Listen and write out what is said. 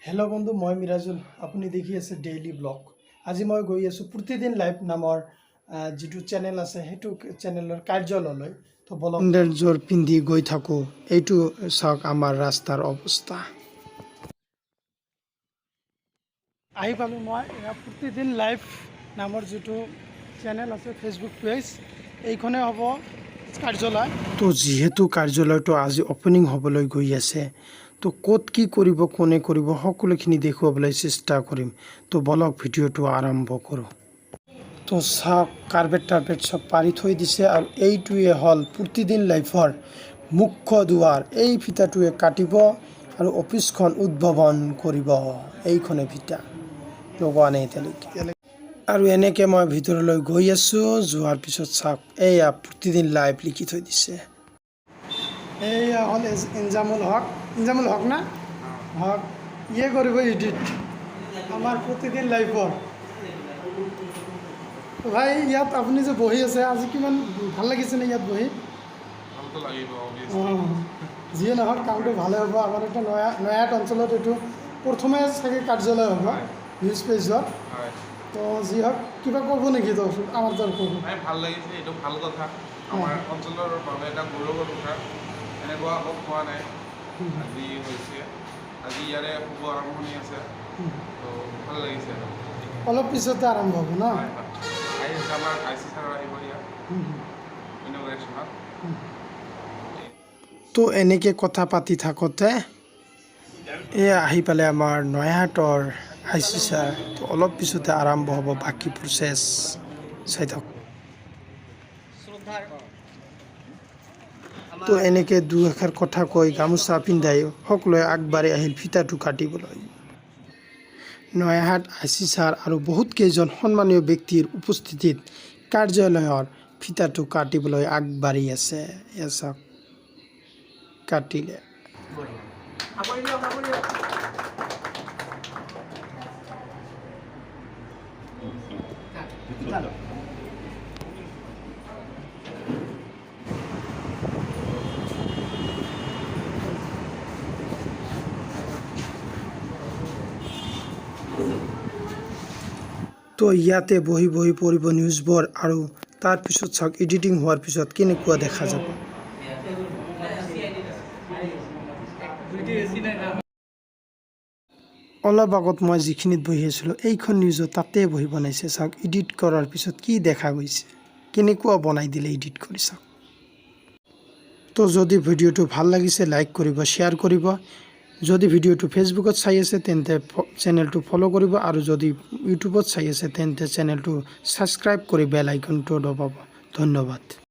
Hello' বন্ধু, মই মিৰাজুল। আপুনি দেখি আছে ডেইলি ব্লগ। আজি মই গৈ আছোঁ প্ৰতিদিন লাইভ নামৰ যিটো চেনেল আছে সেইটো চেনেলৰ কাৰ্যালয়লৈ। তো বলক সৌন্দৰ্যৰ পিন্ধি গৈ থাকোঁ। এইটো চাওক আমাৰ ৰাস্তাৰ অৱস্থা। আহি পালোঁ মই প্ৰতিদিন লাইভ নামৰ যিটো চেনেল আছে ফেচবুক পেজ, এইখনে হ'ব কাৰ্যালয়। তো যিহেতু কাৰ্যালয়টো আজি অপেনিং হ'বলৈ গৈ আছে, তো ক'ত কি কৰিব, কোনে কৰিব, সকলোখিনি দেখুৱাবলৈ চেষ্টা কৰিম। তো বলক ভিডিঅ'টো আৰম্ভ কৰোঁ। তো চাওক, কাৰ্পেট চব পাৰি থৈ দিছে আৰু এইটোৱে হ'ল প্ৰতিদিন লাইফৰ মুখ্য দুৱাৰ। এই ফিটাটোৱে কাটিব আৰু অফিচখন উদ্ভাৱন কৰিব। এইখনে ফিটা লগোৱা নাই এতিয়ালৈকে। আৰু এনেকৈ মই ভিতৰলৈ গৈ আছোঁ। যোৱাৰ পিছত চাওক, এয়া প্ৰতিদিন লাইভ লিখি থৈ দিছে। এয়া হ'ল ইনজামুল হক না হক, ইয়ে কৰিব এডিট আমাৰ প্ৰতিদিন লাইভৰ। ভাই, ইয়াত আপুনি যে বহি আছে, আজি কিমান ভাল লাগিছেনে ইয়াত বহি? যিয়ে নহওক, কামটো ভালে হ'ব। আমাৰ এটা নয়াত অঞ্চলত এইটো প্ৰথমে চাগে কাৰ্যালয় হ'ব নিউজ পেজত। তো যি হওক, কিবা ক'ব নেকি তো আমাৰ তৰফৰ? ভাল লাগিছে, এইটো ভাল কথা। আমাৰ অঞ্চলৰ বাবে এটা গৌৰৱৰ কথা। এনেকুৱা হোৱা নাই, আজি হৈছে। আজি ইয়াৰে শুভ আৰম্ভণি আছে, তো ভাল লাগিছে। অলপ পিছতে আৰম্ভ হ'ব ন? আমাৰ আইচি ছাৰ আহিব ইয়াত ইনগ্ৰেশ্যনত। তো এনেকৈ কথা পাতি থাকোঁতে এয়া আহি পালে আমাৰ নয়াহাটৰ আইচি ছাৰ। তো অলপ পিছতে আৰম্ভ হ'ব বাকী প্ৰচেছ। চাই থাকক। তো এনেকৈ দুই এষাৰ কথা কৈ গামোচা পিন্ধাই সকলোৱে আগবাঢ়ি আহিল ফিটাটো কাটিবলৈ। নয়াহাট আইচি ছাৰ আৰু বহুত কেইজন সন্মানীয় ব্যক্তিৰ উপস্থিতিত কাৰ্যালয়ৰ ফিটাটো কাটিবলৈ আগবাঢ়ি আছে। এয়া চাওক, কাটিলে। তো ইয়াতে বহি বহি পঢ়িব নিউজবোৰ আৰু তাৰপিছত চাওক এডিটিং হোৱাৰ পিছত কেনেকুৱা দেখা যাব। অলপ আগত মই যিখিনিত বহি আছিলোঁ, এইখন নিউজত তাতে বহি বনাইছে। চাওক, এডিট কৰাৰ পিছত কি দেখা গৈছে, কেনেকুৱা বনাই দিলে এডিট কৰি। চাওক। তো যদি ভিডিঅ'টো ভাল লাগিছে, লাইক কৰিব, শ্বেয়াৰ কৰিব। যদি ভিডিঅ'টো ফেচবুকত চাই আছে তেন্তে চেনেলটো ফ'ল' কৰিব, আৰু যদি ইউটিউবত চাই আছে তেন্তে চেনেলটো ছাবস্ক্ৰাইব কৰি বেল আইকনটো দবাব। ধন্যবাদ।